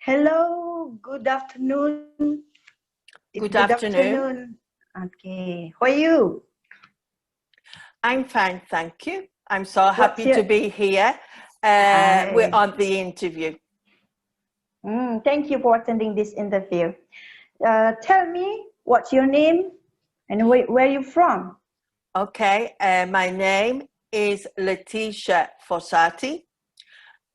Hello, good afternoon. It's Good good afternoon. afternoon. Okay, how are you? I'm fine, thank you. I'm so What's happy your? to be here. We're I. on the interview. Thank you for attending this interview. Tell me what's your name and where you from? Okay, my name is Letitia Fossati,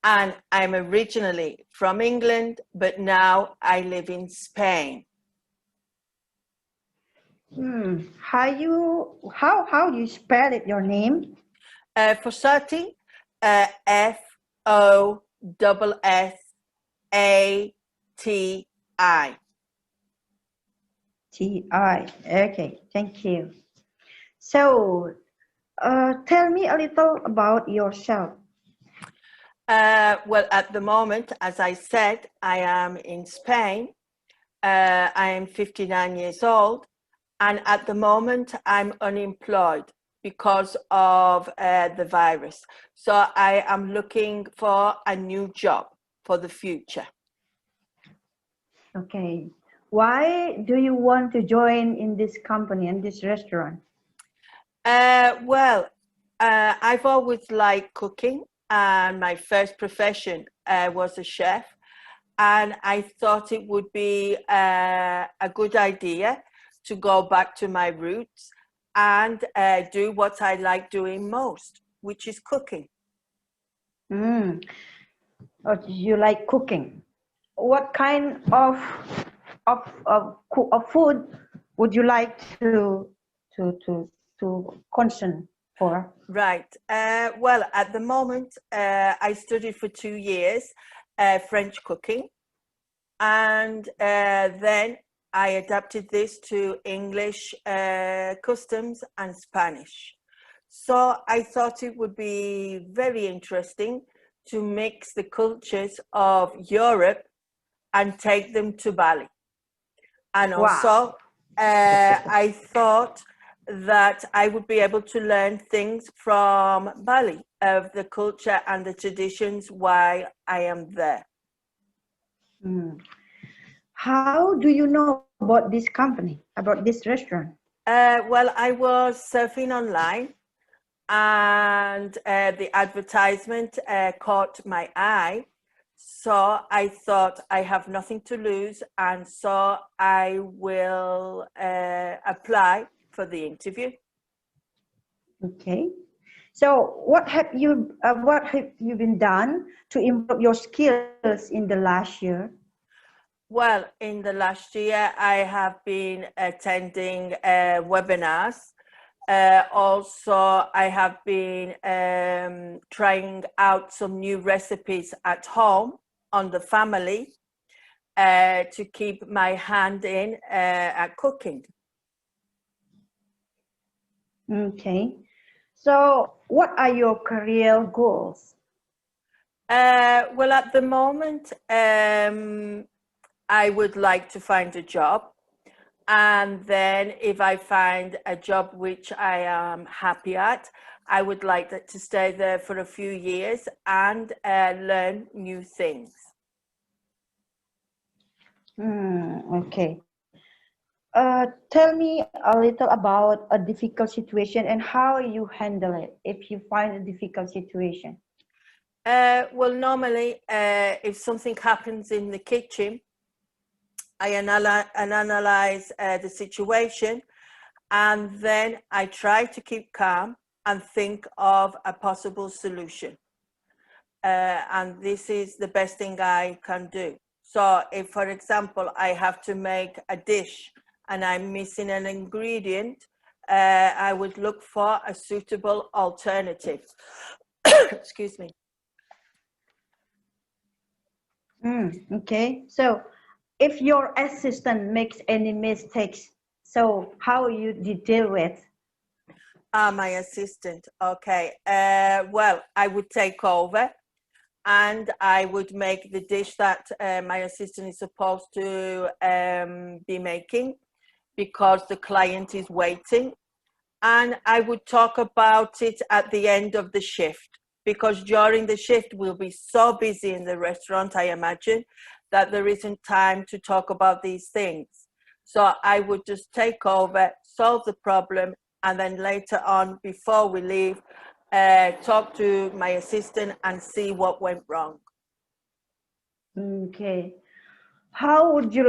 and I'm originally from England, but now I live in Spain. How you spell it? Your name? Fossati, Fossati. Ti. Okay, thank you. So, tell me a little about yourself. Well, at the moment, as I said, I am in Spain. I am 59 years old, and at the moment I'm unemployed because of the virus. So I am looking for a new job for the future. Okay. Why do you want to join in this company and this restaurant? Well, I've always liked cooking, and my first profession was a chef. And I thought it would be a good idea to go back to my roots and do what I like doing most, which is cooking. Mm. Oh, you like cooking. What kind of food would you like to concern for? Right. Well, at the moment, I studied for 2 years French cooking, and then I adapted this to English customs and Spanish. So I thought it would be very interesting to mix the cultures of Europe and take them to Bali. And Wow. also, I thought that I would be able to learn things from Bali, of the culture and the traditions while I am there. Mm. How do you know about this company, about this restaurant? Well, I was surfing online, and the advertisement caught my eye. So I thought I have nothing to lose, and so I will apply for the interview. Okay. So what have you been done to improve your skills in the last year? Well, in the last year, I have been attending webinars. Also, I have been trying out some new recipes at home on the family to keep my hand in at cooking. Okay. So what are your career goals? Well, at the moment, I would like to find a job. And then if I find a job which I am happy at, I would like to stay there for a few years and learn new things. Okay. Tell me a little about a difficult situation and how you handle it if you find a difficult situation. Well, normally, if something happens in the kitchen, I analyze the situation, and then I try to keep calm and think of a possible solution. And this is the best thing I can do. So if, for example, I have to make a dish and I'm missing an ingredient, I would look for a suitable alternative. Excuse me. Okay. So if your assistant makes any mistakes, so how you deal with? My assistant. Okay. Well, I would take over and I would make the dish that my assistant is supposed to be making because the client is waiting. And I would talk about it at the end of the shift. because during the shift we'll be so busy in the restaurant, I imagine, that there isn't time to talk about these things. So I would just take over, solve the problem, and then later on, before we leave, talk to my assistant and see what went wrong. Okay. How would you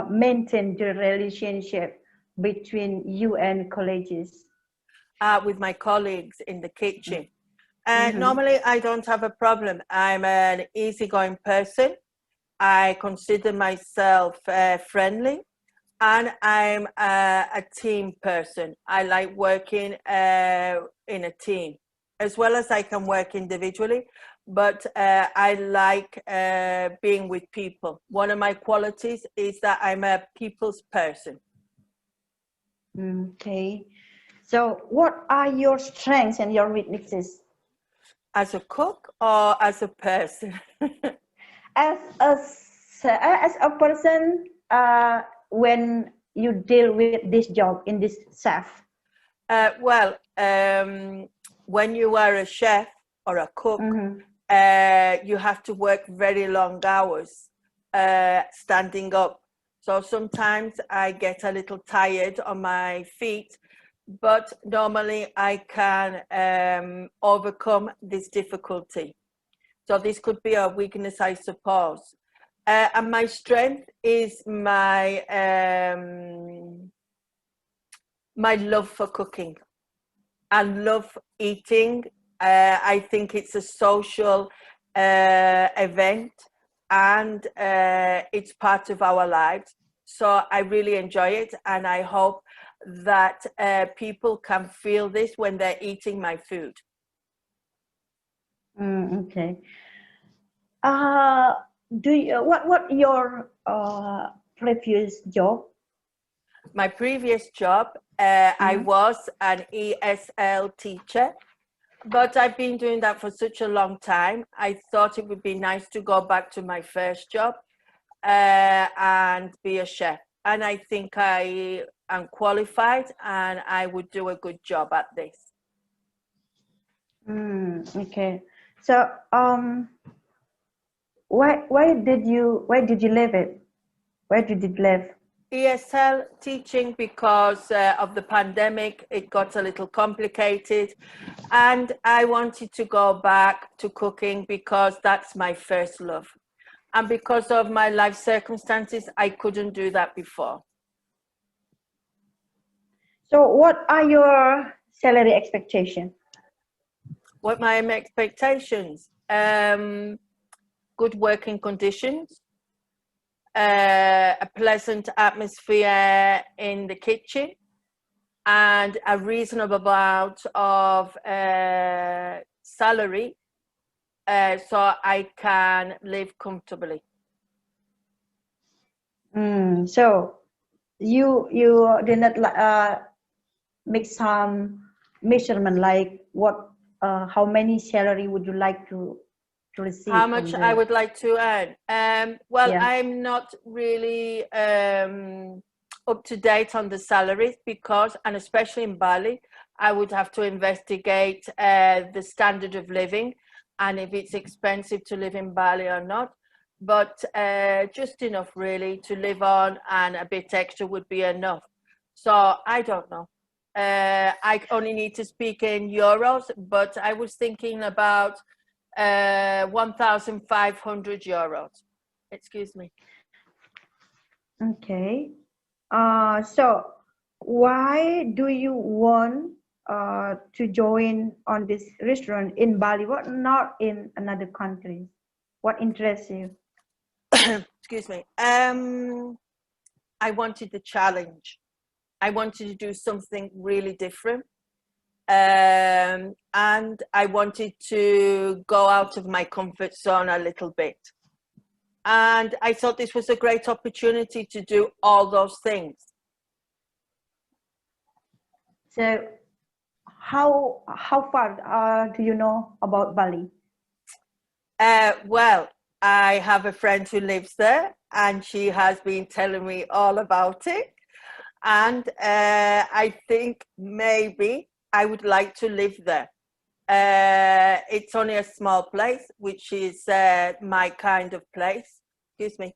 maintain the relationship between you and colleagues? With my colleagues in the kitchen. Mm-hmm. Normally, I don't have a problem. I'm an easygoing person. I consider myself friendly, and I'm a team person. I like working in a team, as well as I can work individually, but I like being with people. One of my qualities is that I'm a people's person. Okay. So what are your strengths and your weaknesses? As a cook or as a person? As a person, when you deal with this job in this chef. Well, when you are a chef or a cook, you have to work very long hours standing up. So sometimes I get a little tired on my feet, but normally I can overcome this difficulty. So this could be a weakness, I suppose. And my strength is my love for cooking and love eating. I think it's a social event, and it's part of our lives. So I really enjoy it, and I hope that people can feel this when they're eating my food. Okay. What your previous job? My previous job, I was an ESL teacher, but I've been doing that for such a long time. I thought it would be nice to go back to my first job and be a chef. And I think I am qualified and I would do a good job at this. Okay. So why did you leave it? Why did you leave? ESL teaching because of the pandemic, it got a little complicated, and I wanted to go back to cooking because that's my first love. And because of my life circumstances, I couldn't do that before. So what are your salary expectations? What my expectations? Good working conditions, a pleasant atmosphere in the kitchen, and a reasonable amount of salary so I can live comfortably. So you did not make some measurement like what how many salary would you like to receive? How much I would like to earn? Well, Yeah. I'm not really up to date on the salaries because, and especially in Bali, I would have to investigate the standard of living and if it's expensive to live in Bali or not. But just enough really to live on, and a bit extra would be enough. So I don't know. I only need to speak in euros, but I was thinking about 1,500 euros. Excuse me. Okay. So why do you want to join on this restaurant in Bali? What not in another country? What interests you? Excuse me. I wanted the challenge. I wanted to do something really different. And I wanted to go out of my comfort zone a little bit. And I thought this was a great opportunity to do all those things. So how far do you know about Bali? Well, I have a friend who lives there, and she has been telling me all about it. And I think maybe I would like to live there. It's only a small place, which is my kind of place. Excuse me,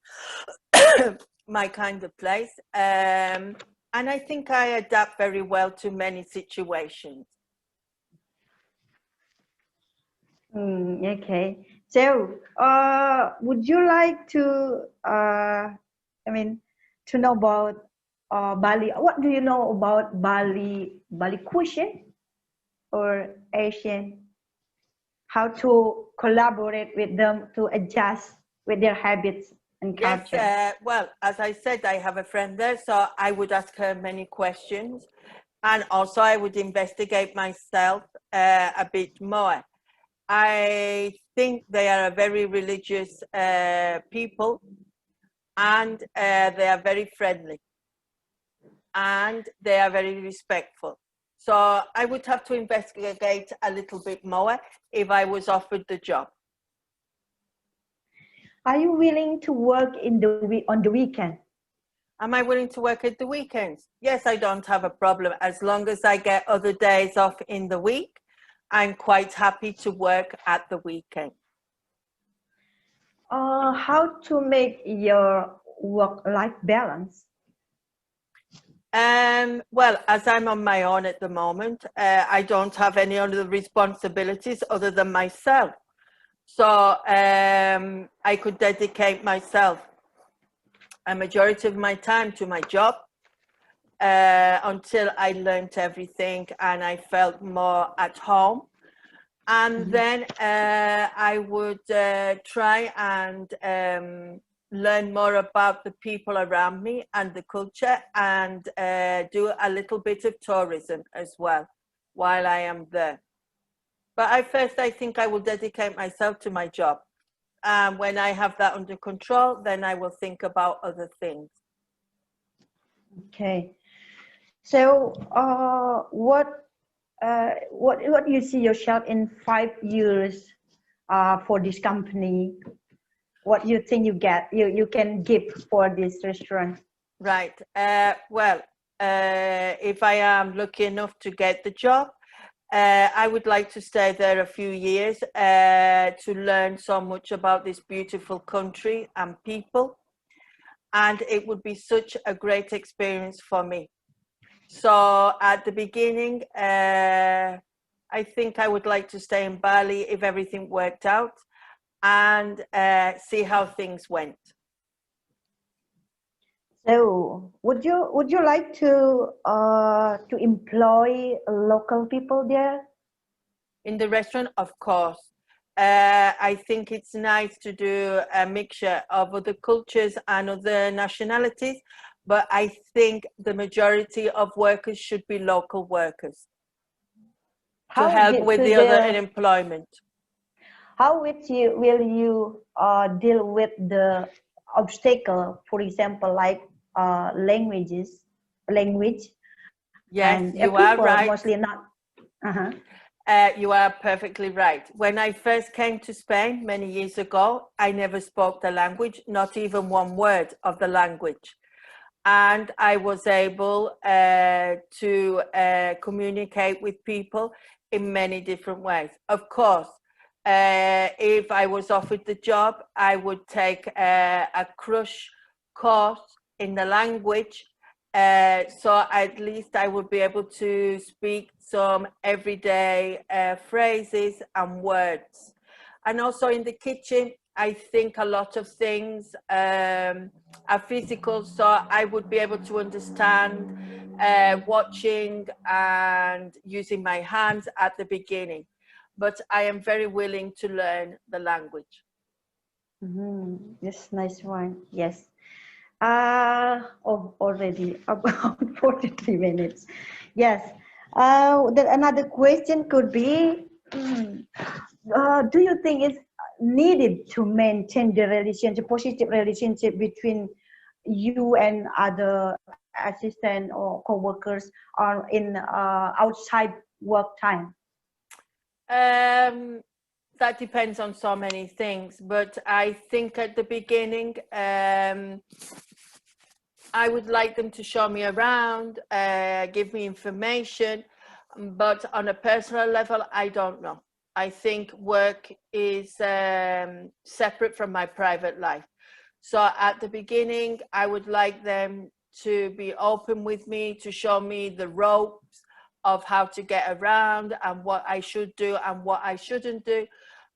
my kind of place. And I think I adapt very well to many situations. Okay. So, would you like to, to know about Bali? What do you know about Bali cuisine or Asian? How to collaborate with them to adjust with their habits and Yes, culture? well, as I said, I have a friend there, so I would ask her many questions. And also I would investigate myself a bit more. I think they are a very religious people, and they are very friendly, and they are very respectful. So I would have to investigate a little bit more if I was offered the job. Are you willing to work on the weekend? Am I willing to work at the weekends? Yes, I don't have a problem. As long as I get other days off in the week, I'm quite happy to work at the weekend. How to make your work-life balance? Well, as I'm on my own at the moment, I don't have any other responsibilities other than myself. So I could dedicate myself a majority of my time to my job until I learned everything and I felt more at home. And then I would try and learn more about the people around me and the culture, and do a little bit of tourism as well while I am there. But I think I will dedicate myself to my job. And when I have that under control, then I will think about other things. Okay. So, what you see yourself in 5 years for this company? What you think you can give for this restaurant? Right. Well, if I am lucky enough to get the job, I would like to stay there a few years to learn so much about this beautiful country and people. And it would be such a great experience for me. So at the beginning, I think I would like to stay in Bali if everything worked out, and see how things went. So, would you like to employ local people there? In the restaurant, of course. I think it's nice to do a mixture of other cultures and other nationalities, but I think the majority of workers should be local workers to How help did with to the other the unemployment. How will you deal with the obstacle, for example, like language, and Yes, you are people right. mostly not. Uh-huh. You are perfectly right. When I first came to Spain many years ago, I never spoke the language, not even one word of the language. And I was able to communicate with people in many different ways. Of course, if I was offered the job, I would take a crush course in the language, so at least I would be able to speak some everyday phrases and words. And also in the kitchen, I think a lot of things are physical, so I would be able to understand watching and using my hands at the beginning. But I am very willing to learn the language. Yes, nice one. Yes. Already about 43 minutes. Yes. Then another question could be, do you think it's needed to maintain the relationship, positive relationship between you and other assistant or co-workers or in outside work time? That depends on so many things, but I think at the beginning, I would like them to show me around, give me information, But on a personal level, I don't know. I think work is separate from my private life. So at the beginning, I would like them to be open with me, to show me the ropes of how to get around and what I should do and what I shouldn't do.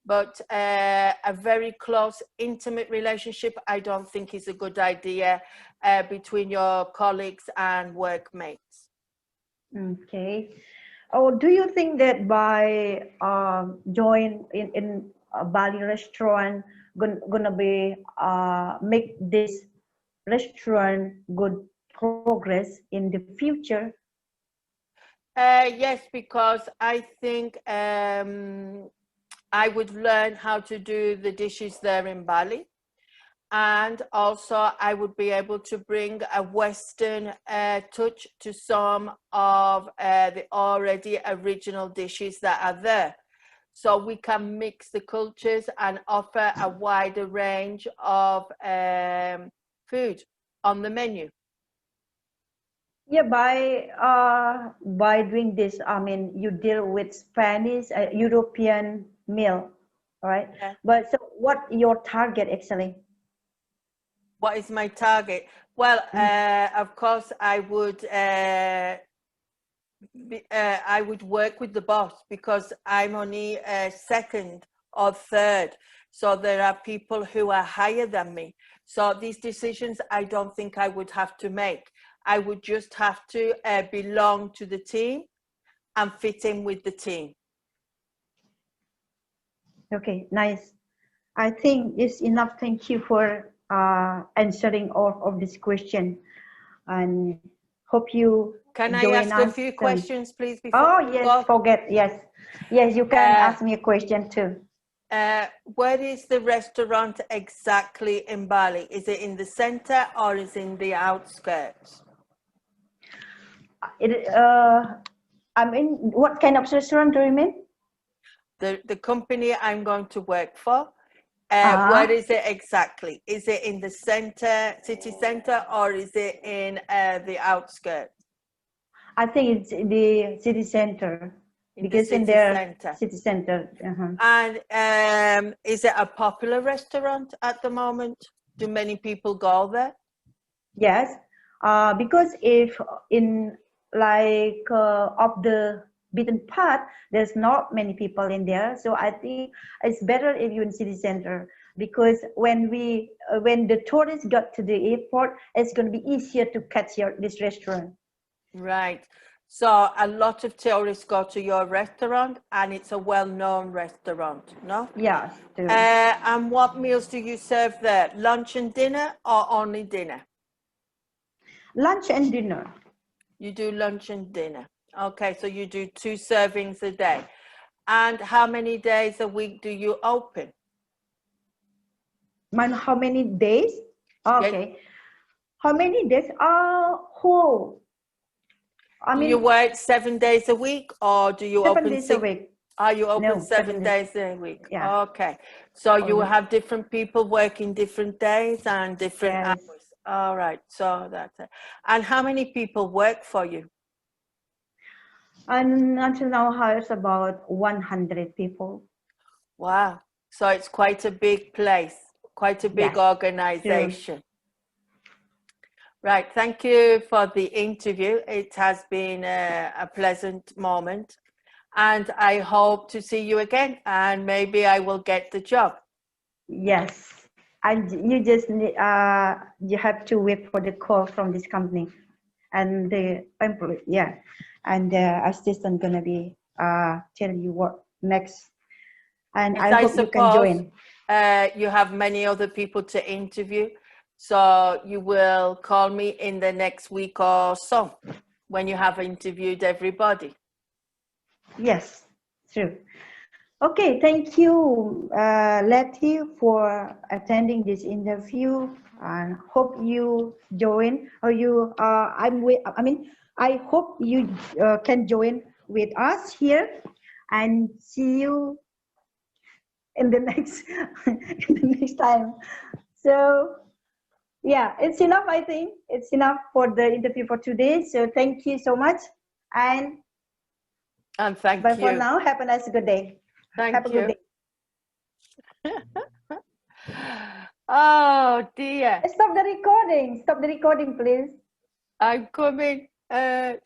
But a very close, intimate relationship, I don't think is a good idea between your colleagues and workmates. Okay. Oh, do you think that by join in a Bali restaurant gonna be make this restaurant good progress in the future? Yes, because I think I would learn how to do the dishes there in Bali. And also I would be able to bring a Western touch to some of the already original dishes that are there. So we can mix the cultures and offer a wider range of food on the menu. Yeah, by doing this, I mean you deal with Spanish, European meal, right? Yeah. But so, what your target actually? What is my target? Well, of course, I would work with the boss because I'm only second or third. So there are people who are higher than me. So these decisions, I don't think I would have to make. I would just have to belong to the team and fit in with the team. Okay, nice. I think it's enough. Thank you for answering all of this question, and hope you Can I join ask a us few soon. questions, please, before Oh you yes, go? forget yes, yes. You can Uh, ask me a question too. Where is the restaurant exactly in Bali? Is it in the center or is it in the outskirts? It, I mean, what kind of restaurant do you mean? The company I'm going to work for, where Ah, is it exactly? Is it in the center, city center, or is it in the outskirts? I think it's the city center In the because in city their center. city center. Uh-huh. And is it a popular restaurant at the moment? Do many people go there? Yes, because if in like of the beaten path, there's not many people in there. So I think it's better if you're in city center because when the tourists got to the airport, it's going to be easier to catch this restaurant. Right. So a lot of tourists go to your restaurant and it's a well-known restaurant, no? Yes, too. And what meals do you serve there? Lunch and dinner or only dinner? Lunch and dinner. You do lunch and dinner. Okay, so you do 2 servings a day. And how many days a week do you open? Man, how many days? Yes. Okay. How many days? Whole. I Do you mean, work 7 days a week or do you 7 days a 6? week. Are you open No, 7 7 days. days a week? Yeah. Okay. So you Only. have different people working different days and different Yes. hours. All right. So that's it. And how many people work for you? And until now, hires about 100 people. Wow. So it's quite a big place, quite a big Yes, true. organization. Right. Thank you for the interview. It has been a pleasant moment. And I hope to see you again. And maybe I will get the job. Yes. And you just need, you have to wait for the call from this company and the employee. Yeah. And the assistant gonna be tell you what next. And Yes, I I hope you can suppose join. you have many other people to interview. So you will call me in the next week or so when you have interviewed everybody. Yes, true. Okay, thank you, Letty, for attending this interview. And hope you join, or you. I mean, I hope you can join with us here, and see you in the next in the next time. So yeah, it's enough. I think it's enough for the interview for today. So thank you so much, and And thank But you. for now, have a nice good day. Thank Have a you. good day. Oh dear. Stop the recording. Stop the recording, please. I'm coming. Stop.